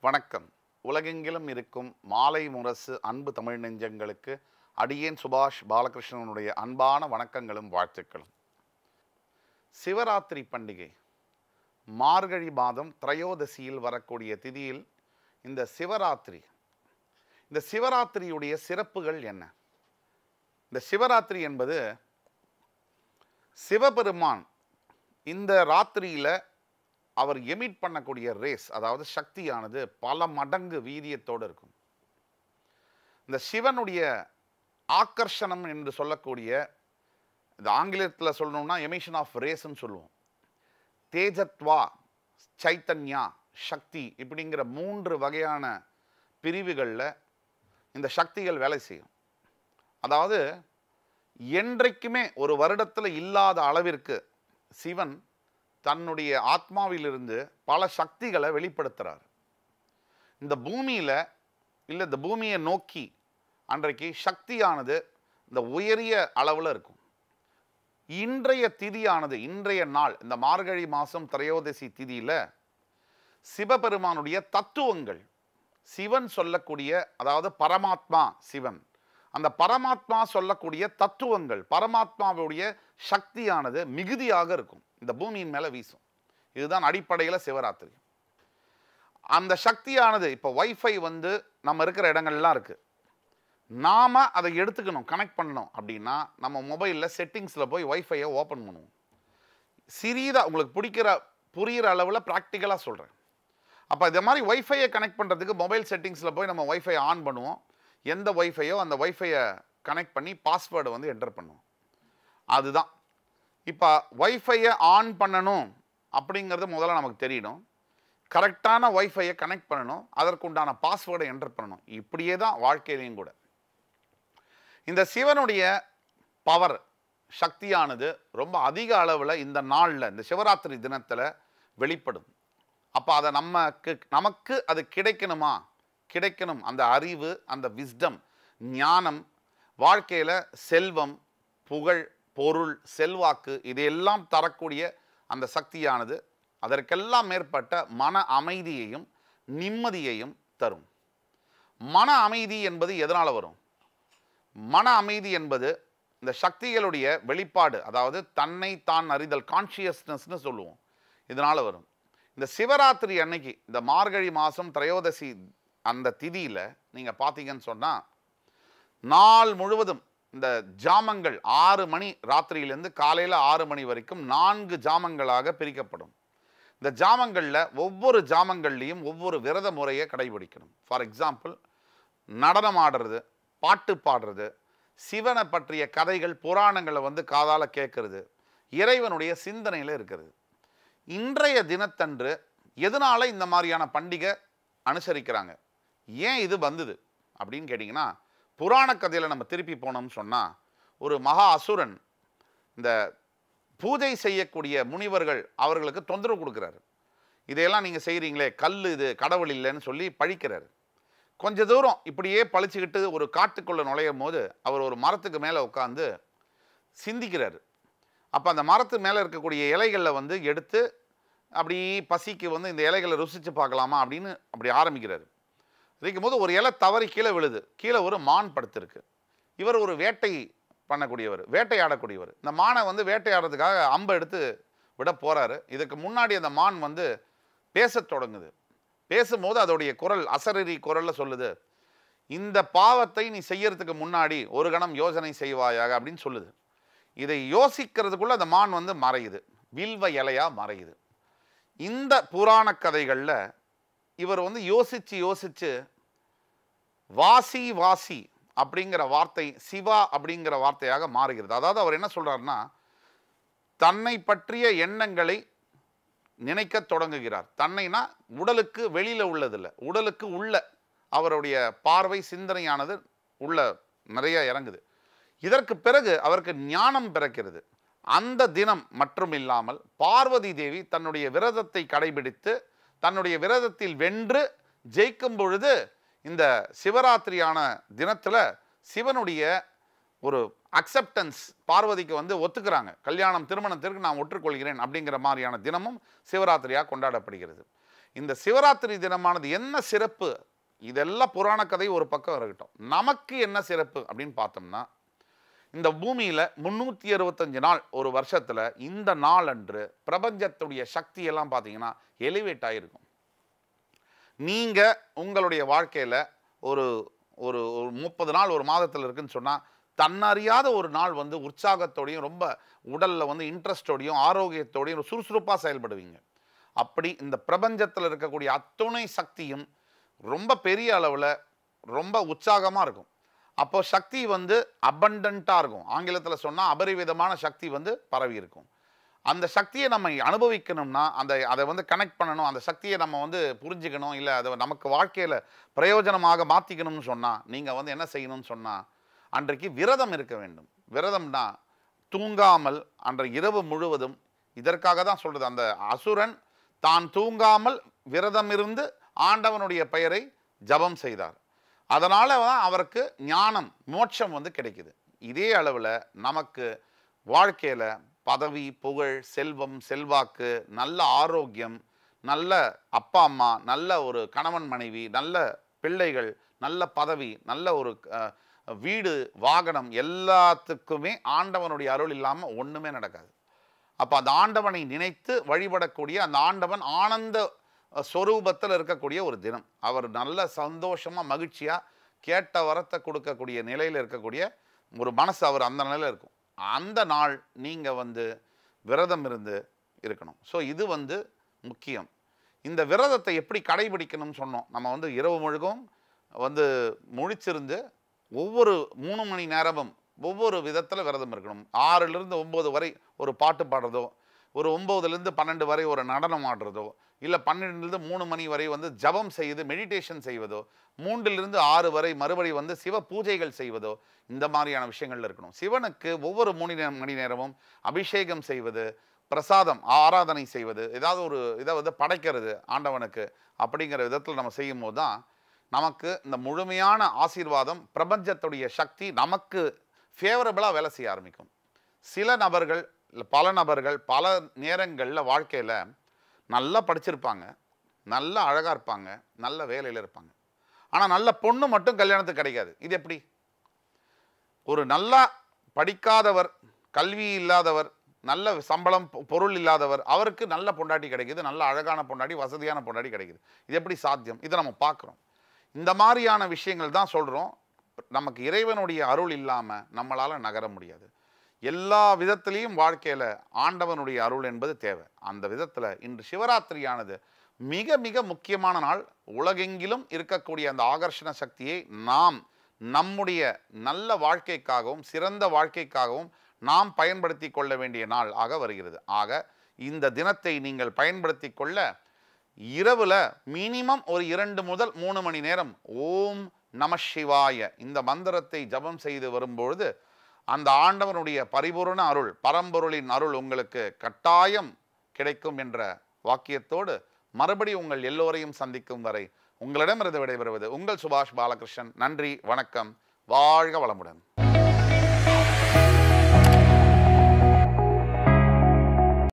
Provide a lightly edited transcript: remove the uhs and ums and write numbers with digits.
வணக்கம். உலகெங்கிலும் இருக்கும் மாலை முரசு அன்பு தமிழ் நெஞ்சங்களுக்கு அடியேன் சுபாஷ் பாலகிருஷ்ணனுடைய அன்பான வணக்கங்களும் வாழ்த்துக்களும். சிவராத்திரி பண்டிகை மார்கழி மாதம் திரையோதசியில் வரக்கூடிய திதியில் இந்த சிவராத்திரியுடைய சிறப்புகள் என்ன? இந்த சிவராத்திரி என்பது சிவபெருமான் இந்த ராத்திரியில் அவர் எமிட் பண்ணக்கூடிய ரேஸ், அதாவது சக்தியானது பல மடங்கு வீரியத்தோடு இருக்கும். இந்த சிவனுடைய ஆக்கர்ஷணம் என்று சொல்லக்கூடிய, இந்த ஆங்கிலத்தில் சொல்லணும்னா எமிஷன் ஆஃப் ரேஸ்ன்னு சொல்லுவோம். தேஜத்வா, சைத்தன்யா, சக்தி இப்படிங்கிற 3 வகையான பிரிவுகளில் இந்த சக்திகள் வேலை செய்யும். அதாவது என்றைக்குமே ஒரு வருடத்தில் இல்லாத அளவிற்கு சிவன் தன்னுடைய ஆத்மாவிலிருந்து பல சக்திகளை வெளிப்படுத்துகிறார். இந்த பூமியில் இல்லை, இந்த பூமியை நோக்கி அன்றைக்கு சக்தியானது இந்த உயரிய அளவில் இருக்கும். இன்றைய திதியானது, இன்றைய நாள், இந்த மார்கழி மாதம் திரையோதசி திதியில் சிவபெருமானுடைய தத்துவங்கள், சிவன் சொல்லக்கூடிய, அதாவது பரமாத்மா சிவன், அந்த பரமாத்மா சொல்லக்கூடிய தத்துவங்கள், பரமாத்மாவுடைய சக்தியானது மிகுதியாக இருக்கும், இந்த பூமியின் மேலே வீசும். இதுதான் அடிப்படையில் சிவராத்திரி. அந்த சக்தியானது இப்போ வைஃபை நம்ம இருக்கிற இடங்கள்லாம் இருக்குது. நாம் அதை எடுத்துக்கணும், கனெக்ட் பண்ணணும் அப்படின்னா நம்ம மொபைலில் செட்டிங்ஸில் போய் வைஃபையை ஓப்பன் பண்ணுவோம். சிறிதாக உங்களுக்கு புரிகிற அளவில் ப்ராக்டிக்கலாக சொல்கிறேன். அப்போ இது மாதிரி வைஃபையை கனெக்ட் பண்ணுறதுக்கு மொபைல் செட்டிங்ஸில் போய் நம்ம வைஃபை ஆன் பண்ணுவோம். எந்த வைஃபையோ அந்த வைஃபையை கனெக்ட் பண்ணி பாஸ்வேர்டை என்டர் பண்ணுவோம். அதுதான் இப்போ வைஃபையை ஆன் பண்ணணும் அப்படிங்கிறது முதல்ல நமக்கு தெரியணும். கரெக்டான வைஃபையை கனெக்ட் பண்ணணும், அதற்குண்டான பாஸ்வேர்டை என்டர் பண்ணணும். இப்படியே தான் வாழ்க்கையிலையும் கூட இந்த சிவனுடைய பவர், சக்தியானது ரொம்ப அதிக அளவில் இந்த நாளில், இந்த சிவராத்திரி தினத்தில் வெளிப்படும். அப்போ அதை நமக்கு அது கிடைக்கணும். அந்த அறிவு, அந்த விஸ்டம், ஞானம், வாழ்க்கையில் செல்வம், புகழ், பொருள், செல்வாக்கு இதையெல்லாம் தரக்கூடிய அந்த சக்தியானது அதற்கெல்லாம் மேற்பட்ட மன அமைதியையும் நிம்மதியையும் தரும். மன அமைதி என்பது எதனால் வரும்? மன அமைதி என்பது இந்த சக்திகளுடைய வெளிப்பாடு, அதாவது தன்னை தான் அறிதல், கான்ஷியஸ்னஸ்னு சொல்லுவோம். இதனால் வரும். இந்த சிவராத்திரி அன்னைக்கு, இந்த மார்கழி மாதம் திரையோதசி அந்த திதியில் நீங்கள் பார்த்தீங்கன்னு சொன்னால், நாள் முழுவதும் இந்த ஜாமங்கள் 6 மணி, ராத்திரியிலேருந்து காலையில் 6 மணி வரைக்கும் 4 ஜாமங்களாக பிரிக்கப்படும். இந்த ஜாமங்களில் ஒவ்வொரு ஜாமங்கள்லேயும் ஒவ்வொரு விரத முறையை கடைபிடிக்கணும். ஃபார் எக்ஸாம்பிள், நடனம் ஆடுறது, பாட்டு பாடுறது, சிவனை பற்றிய கதைகள், புராணங்களை காதால் கேட்கறது, இறைவனுடைய சிந்தனையில் இருக்கிறது. இன்றைய தினத்தன்று எதனால் இந்த மாதிரியான பண்டிகை அனுசரிக்கிறாங்க, ஏன் இது வந்தது அப்படின்னு கேட்டிங்கன்னா, புராண கதையில் நம்ம திருப்பி போனோம்னு சொன்னால், ஒரு மகா அசுரன் இந்த பூஜை செய்யக்கூடிய முனிவர்கள் அவர்களுக்கு தொந்தரவு கொடுக்குறாரு. இதையெல்லாம் நீங்கள் செய்கிறீங்களே, கல் இது கடவுள் இல்லைன்னு சொல்லி பழிக்கிறாரு. கொஞ்ச தூரம் இப்படியே பழிச்சுக்கிட்டு ஒரு காட்டுக்குள்ளே நுழையும் போது அவர் ஒரு மரத்துக்கு மேலே உட்காந்து சிந்திக்கிறாரு. அப்போ அந்த மரத்து மேலே இருக்கக்கூடிய இலைகளில் எடுத்து அப்படி பசிக்கு இந்த இலைகளை ருசித்து பார்க்கலாமா அப்படின்னு அப்படி ஆரம்பிக்கிறாரு. இருக்கும்போது ஒரு இலை தவறி கீழே விழுது. கீழே ஒரு மான் படுத்திருக்கு. இவர் ஒரு வேட்டையாடக்கூடியவர். இந்த மானை வேட்டையாடுறதுக்காக அம்பை எடுத்து விட போகிறாரு. இதுக்கு முன்னாடி அந்த மான் பேசத் தொடங்குது. பேசும்போது அதோடைய குரல், அசரீரி குரலில் சொல்லுது, இந்த பாவத்தை நீ செய்யறதுக்கு முன்னாடி ஒரு கணம் யோசனை செய்வாயாக அப்படின்னு சொல்லுது. இதை யோசிக்கிறதுக்குள்ள அந்த மான் மறையுது, வில்வ இலையா மறையுது. இந்த புராண கதைகளில் இவர் யோசிச்சு வாசி அப்படிங்கிற வார்த்தை சிவா அப்படிங்கிற வார்த்தையாக மாறுகிறது. அதாவது அவர் என்ன சொல்றாருன்னா, தன்னை பற்றிய எண்ணங்களை நினைக்க தொடங்குகிறார். தன்னைனா உடலுக்கு வெளியில உள்ளதில்லை, உடலுக்கு உள்ள அவருடைய பார்வை, சிந்தனையானது உள்ள நிறைய இறங்குது. இதற்கு பிறகு அவருக்கு ஞானம் பிறக்கிறது. அந்த தினம் மற்றும் இல்லாமல் பார்வதி தேவி தன்னுடைய விரதத்தை கடைபிடித்து தன்னுடைய விரதத்தில் வென்று ஜெயிக்கும் பொழுது, இந்த சிவராத்திரியான தினத்தில் சிவனுடைய ஒரு அக்செப்டன்ஸ் பார்வதிக்கு ஒத்துக்கிறாங்க. கல்யாணம், திருமணத்திற்கு நான் ஒற்றுக்கொள்கிறேன் அப்படிங்கிற மாதிரியான தினமும் சிவராத்திரியாக கொண்டாடப்படுகிறது. இந்த சிவராத்திரி தினமானது என்ன சிறப்பு? இதெல்லாம் புராண கதை ஒரு பக்கம் இருக்கட்டும். நமக்கு என்ன சிறப்பு அப்படின்னு பார்த்தோம்னா, இந்த பூமியில 365 நாள் ஒரு வருஷத்துல இந்த நாள் அன்று பிரபஞ்சத்துடைய சக்தி எல்லாம் பார்த்தீங்கன்னா எலிவேட் ஆகிருக்கும். நீங்க உங்களுடைய வாழ்க்கையில ஒரு ஒரு 30 நாள் ஒரு மாதத்தில் இருக்குன்னு சொன்னா, தன்னறியாத ஒரு நாள் வந்து உற்சாகத்தோடையும் ரொம்ப உடல்ல வந்து இன்ட்ரெஸ்டோடையும் ஆரோக்கியத்தோடையும் சுறுசுறுப்பாக செயல்படுவீங்க. அப்படி இந்த பிரபஞ்சத்தில் இருக்கக்கூடிய அத்துணை சக்தியும் ரொம்ப பெரிய அளவில் ரொம்ப உற்சாகமாக இருக்கும். அப்போ சக்தி வந்து அபண்டண்ட்டாக இருக்கும். ஆங்கிலத்தில் சொன்னால் அபரிவிதமான சக்தி வந்து பரவி இருக்கும். அந்த சக்தியை நம்ம அனுபவிக்கணும்னா அதை வந்து கனெக்ட் பண்ணணும், அந்த சக்தியை நம்ம வந்து புரிஞ்சுக்கணும், இல்லை அதை நமக்கு வாழ்க்கையில் பிரயோஜனமாக மாற்றிக்கணும்னு சொன்னால் நீங்கள் வந்து என்ன செய்யணும்னு சொன்னால் அன்றைக்கு விரதம் இருக்க வேண்டும். விரதம்னா தூங்காமல் அன்றைய இரவு முழுவதும், இதற்காக தான் சொல்கிறது, அந்த அசுரன் தான் தூங்காமல் விரதம் இருந்து ஆண்டவனுடைய பெயரை ஜபம் செய்தார். அதனால தான் அவருக்கு ஞானம் மோட்சம் வந்து கிடைக்குது. இதே அளவில் நமக்கு வாழ்க்கையில் பதவி புகழ் செல்வம் செல்வாக்கு நல்ல ஆரோக்கியம் நல்ல அப்பா அம்மா நல்ல ஒரு கணவன் மனைவி நல்ல பிள்ளைகள் நல்ல பதவி நல்ல ஒரு வீடு வாகனம் எல்லாத்துக்குமே ஆண்டவனுடைய அருள் இல்லாமல் ஒன்றுமே நடக்காது. அப்போ அந்த ஆண்டவனை நினைத்து வழிபடக்கூடிய அந்த ஆண்டவன் ஆனந்த ஸ்வரூபத்தில் இருக்கக்கூடிய ஒரு தினம். அவர் நல்ல சந்தோஷமாக மகிழ்ச்சியாக கேட்ட வரத்தை கொடுக்கக்கூடிய நிலையில் இருக்கக்கூடிய ஒரு மனசு அவர் அந்த நிலையில் இருக்கும். அந்த நாள் நீங்கள் வந்து விரதம் இருந்து இருக்கணும். ஸோ இது வந்து முக்கியம். இந்த விரதத்தை எப்படி கடைபிடிக்கணும்னு சொன்னோம். நம்ம வந்து இரவு முழுக்கும் வந்து முழிச்சிருந்து ஒவ்வொரு 3 மணி நேரமும் ஒவ்வொரு விதத்தில் விரதம் இருக்கணும். 6லிருந்து 9 வரை ஒரு பாட்டு பாடுறதோ, ஒரு 9லிருந்து 12 வரை ஒரு நடனம் ஆடுறதோ, இல்லை 12லிருந்து 3 மணி வரை வந்து ஜபம் செய்து மெடிடேஷன் செய்வதோ, 3லிருந்து 6 வரை மறுபடி வந்து சிவ பூஜைகள் செய்வதோ, இந்த மாதிரியான விஷயங்கள் இருக்கணும். சிவனுக்கு ஒவ்வொரு 3 மணி நேரமும் அபிஷேகம் செய்வது, பிரசாதம் ஆராதனை செய்வது, ஏதாவது ஒரு இதை வந்து படைக்கிறது ஆண்டவனுக்கு அப்படிங்கிற விதத்தில் நம்ம செய்யும் போது தான் நமக்கு இந்த முழுமையான ஆசீர்வாதம் பிரபஞ்சத்துடைய சக்தி நமக்கு ஃபேவரபிளாக வேலை செய்ய ஆரம்பிக்கும். சில நபர்கள் பல நபர்கள் பல நேரங்களில் வாழ்க்கையில் நல்லா படிச்சிருப்பாங்க, நல்ல அழகாக இருப்பாங்க, நல்ல வேலையில் இருப்பாங்க. ஆனால் நல்ல பொண்ணு மட்டும் கல்யாணத்துக்கு கிடைக்காது. இது எப்படி? ஒரு நல்லா படிக்காதவர், கல்வி இல்லாதவர், நல்ல சம்பளம் பொருள் இல்லாதவர், அவருக்கு நல்ல பொண்டாட்டி கிடைக்குது, நல்ல அழகான பொண்டாட்டி வசதியான பொண்டாட்டி கிடைக்குது. இது எப்படி சாத்தியம்? இதை நம்ம பார்க்குறோம். இந்த மாதிரியான விஷயங்கள் தான் சொல்கிறோம். நமக்கு இறைவனுடைய அருள் இல்லாமல் நம்மளால் நகர முடியாது. எல்லா விதத்திலையும் வாழ்க்கையில் ஆண்டவனுடைய அருள் என்பது தேவை. அந்த விதத்தில் இன்று சிவராத்திரியானது மிக மிக முக்கியமான நாள். உலகெங்கிலும் இருக்கக்கூடிய அந்த ஆகர்ஷண சக்தியை நாம் நம்முடைய நல்ல வாழ்க்கைக்காகவும் சிறந்த வாழ்க்கைக்காகவும் நாம் பயன்படுத்தி கொள்ள வேண்டிய நாள் ஆக வருகிறது. ஆக இந்த தினத்தை நீங்கள் பயன்படுத்தி கொள்ள இரவில் மினிமம் ஒரு 2 முதல் 3 மணி நேரம் ஓம் நம சிவாய இந்த மந்திரத்தை ஜபம் செய்து வரும்பொழுது அந்த ஆண்டவனுடைய பரிபூரண அருள், பரம்பொருளின் அருள் உங்களுக்கு கட்டாயம் கிடைக்கும் என்ற வாக்கியத்தோடு மறுபடி உங்கள் எல்லோரையும் சந்திக்கும் வரை உங்களிடமிருந்து விடைபெறுவது உங்கள் சுபாஷ் பாலகிருஷ்ணன். நன்றி, வணக்கம், வாழ்க வளமுடன்.